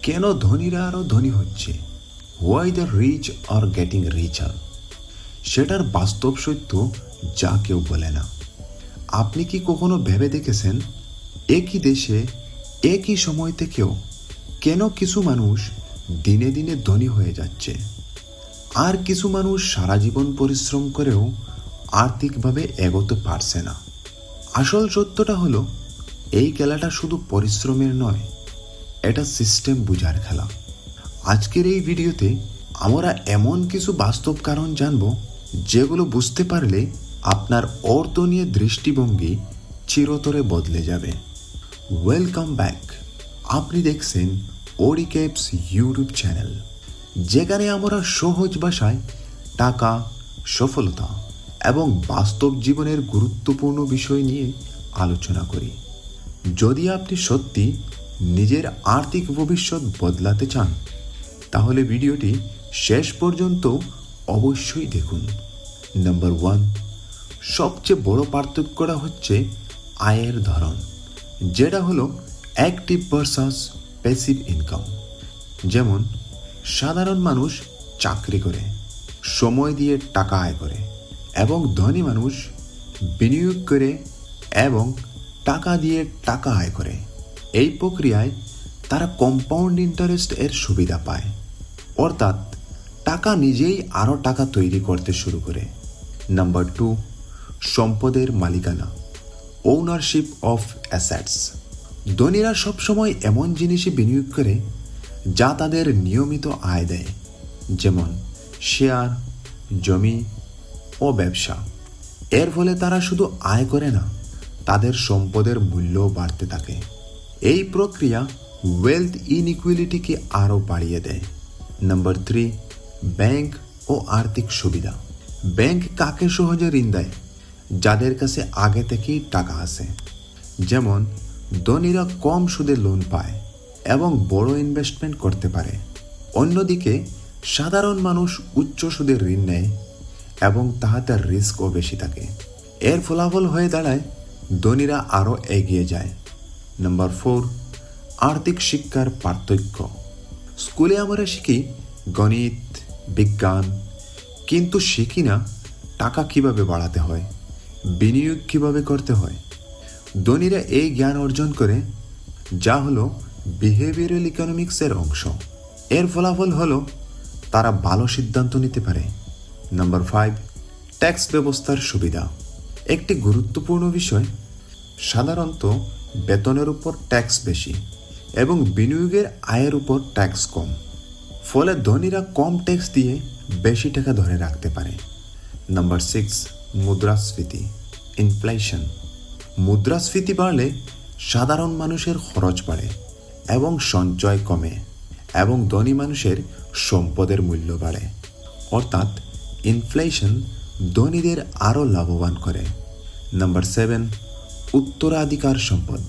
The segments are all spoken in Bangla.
কেন ধনীরা আরও ধনী হচ্ছে, why the rich are getting richer, সেটার বাস্তব সত্য যা কেউ বলে না। আপনি কি কখনো ভেবে দেখেছেন একই দেশে একই সময় থেকেও কেন কিছু মানুষ দিনে দিনে ধনী হয়ে যাচ্ছে আর কিছু মানুষ সারা জীবন পরিশ্রম করেও আর্থিকভাবে এগোতে পারছে না? আসল সত্যটা হলো এই খেলাটা শুধু পরিশ্রমের নয়, এটা সিস্টেম বুঝার খেলা। আজকের এই ভিডিওতে আমরা এমন কিছু বাস্তব কারণ জানব যেগুলো বুঝতে পারলে আপনার অর্থ নিয়ে দৃষ্টিভঙ্গি চিরতরে বদলে যাবে। Welcome back. আপনি দেখছেন ওডিক্যাপস ইউটিউব চ্যানেল, যেখানে আমরা সহজ ভাষায় টাকা, সফলতা এবং বাস্তব জীবনের গুরুত্বপূর্ণ বিষয় নিয়ে আলোচনা করি। যদি আপনি সত্যি নিজের আর্থিক ভবিষ্যৎ বদলাতে চান তাহলে ভিডিওটি শেষ পর্যন্ত অবশ্যই দেখুন। নাম্বার 1, সবচেয়ে বড় পার্থক্যটা হচ্ছে আয়ের ধরন, যেটা হলো অ্যাক্টিভ ভার্সাস প্যাসিভ ইনকাম। যেমন সাধারণ মানুষ চাকরি করে, সময় দিয়ে টাকা আয় করে, এবং ধনী মানুষ বিনিয়োগ করে এবং টাকা দিয়ে টাকা আয় করে। এই প্রক্রিয়ায় তারা কম্পাউন্ড ইন্টারেস্ট এর সুবিধা পায়, অর্থাৎ টাকা নিজেই আরও টাকা তৈরি করতে শুরু করে। নাম্বার 2, সম্পদের মালিকানা, ওনারশিপ অফ অ্যাসেটস। ধনীরা সবসময় এমন জিনিসে বিনিয়োগ করে যা তাদের নিয়মিত আয় দেয়, যেমন শেয়ার, জমি ও ব্যবসা। এর ফলে তারা শুধু আয় করে না, তাদের সম্পদের মূল্যও বাড়তে থাকে। এই প্রক্রিয়া ওয়েলথ ইনইকুয়ালিটিকে আরও বাড়িয়ে দেয়। নাম্বার 3, ব্যাংক ও আর্থিক সুবিধা। ব্যাংক কাকে সহজে ঋণ দেয়? যাদের কাছে আগে থেকেই টাকা আছে। যেমন ধনীরা কম সুদে লোন পায় এবং বড় ইনভেস্টমেন্ট করতে পারে। অন্যদিকে সাধারণ মানুষ উচ্চ সুদে ঋণ নেয় এবং তাহাতে রিস্কও বেশি থাকে। এর ফলাফল হয়ে দাঁড়ায় ধনীরা আরও এগিয়ে যায়। নাম্বার 4, আর্থিক শিক্ষার পার্থক্য। স্কুলে আমরা শিখি গণিত, বিজ্ঞান, কিন্তু শিখি না টাকা কিভাবে বাড়াতে হয়, বিনিয়োগ কিভাবে করতে হয়। ধনীরা এই জ্ঞান অর্জন করে, যা হলো বিহেভিয়ারাল ইকোনমিক্সের অংশ। এর ফলাফল হলো তারা ভালো সিদ্ধান্ত নিতে পারে। নাম্বার 5, ট্যাক্স ব্যবস্থার সুবিধা। একটি গুরুত্বপূর্ণ বিষয়, সাধারণত বেতনের উপর ট্যাক্স বেশি এবং বিনিয়োগের আয়ের উপর ট্যাক্স কম। ফলে ধনীরা কম ট্যাক্স দিয়ে বেশি টাকা ধরে রাখতে পারে। নাম্বার 6, মুদ্রাস্ফীতি, ইনফ্লেশন। মুদ্রাস্ফীতি বাড়লে সাধারণ মানুষের খরচ বাড়ে এবং সঞ্চয় কমে এবং ধনী মানুষের সম্পদের মূল্য বাড়ে। অর্থাৎ ইনফ্লেশন ধনীদের আরও লাভবান করে। নাম্বার 7, উত্তরাধিকার সম্পদ,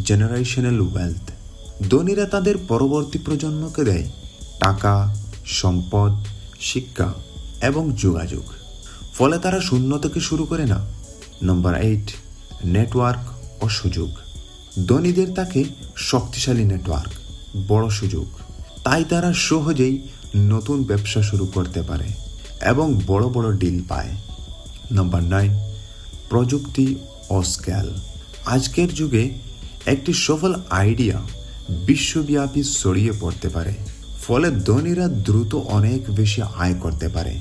জেনারেশনাল ওয়েলথ। ধনীরা তাদের পরবর্তী প্রজন্মকে দেয় টাকা, সম্পদ, শিক্ষা এবং যোগাযোগ। ফলে তারা শূন্য থেকে শুরু করে না। নাম্বার 8, নেটওয়ার্ক ও সুযোগ। ধনীদের থাকে শক্তিশালী নেটওয়ার্ক, বড় সুযোগ, তাই তারা সহজেই নতুন ব্যবসা শুরু করতে পারে এবং বড় বড় ডিল পায়। নাম্বার 9, প্রযুক্তি ও স্কেল। আজকের যুগে একটি সফল আইডিয়া বিশ্বব্যাপী ছড়িয়ে পড়তে পারে, ফলে ধনীরা দ্রুত অনেক বেশি আয় করতে পারে।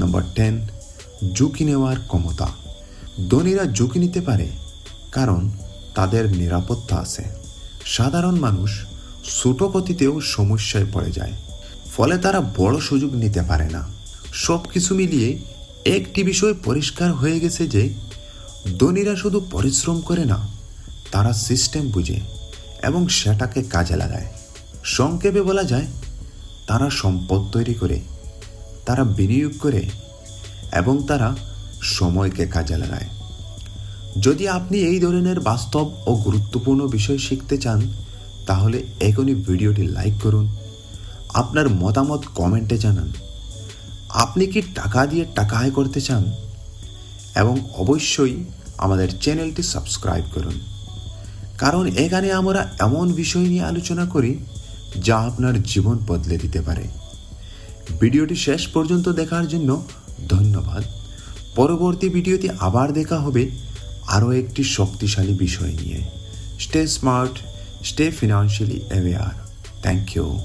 নাম্বার 10, ঝুঁকি নেওয়ার ক্ষমতা। ধনীরা ঝুঁকি নিতে পারে কারণ তাদের নিরাপত্তা আছে। সাধারণ মানুষ ছোট গতিতেও সমস্যায় পড়ে যায়, ফলে তারা বড় সুযোগ নিতে পারে না। সব কিছু মিলিয়ে একটি বিষয় পরিষ্কার হয়ে গেছে যে ধনীরা শুধু পরিশ্রম করে না, তারা সিস্টেম বুঝে এবং সেটাকে কাজে লাগায়। সংক্ষেপে বলা যায়, তারা সম্পদ তৈরি করে, তারা বিনিয়োগ করে এবং তারা সময়কে কাজে লাগায়। যদি আপনি এই ধরনের বাস্তব ও গুরুত্বপূর্ণ বিষয় শিখতে চান তাহলে এখনই ভিডিওটি লাইক করুন, আপনার মতামত কমেন্টে জানান। আপনি কি টাকা দিয়ে টাকা আয় করতে চান? এবং অবশ্যই আমাদের চ্যানেলটি সাবস্ক্রাইব করুন, কারণ এখানে আমরা এমন বিষয় নিয়ে আলোচনা করি যা আপনার জীবন বদলে দিতে পারে। ভিডিওটি শেষ পর্যন্ত দেখার জন্য ধন্যবাদ। পরবর্তী ভিডিওতে আবার দেখা হবে আরও একটি শক্তিশালী বিষয় নিয়ে। Stay smart, stay financially aware. Thank you.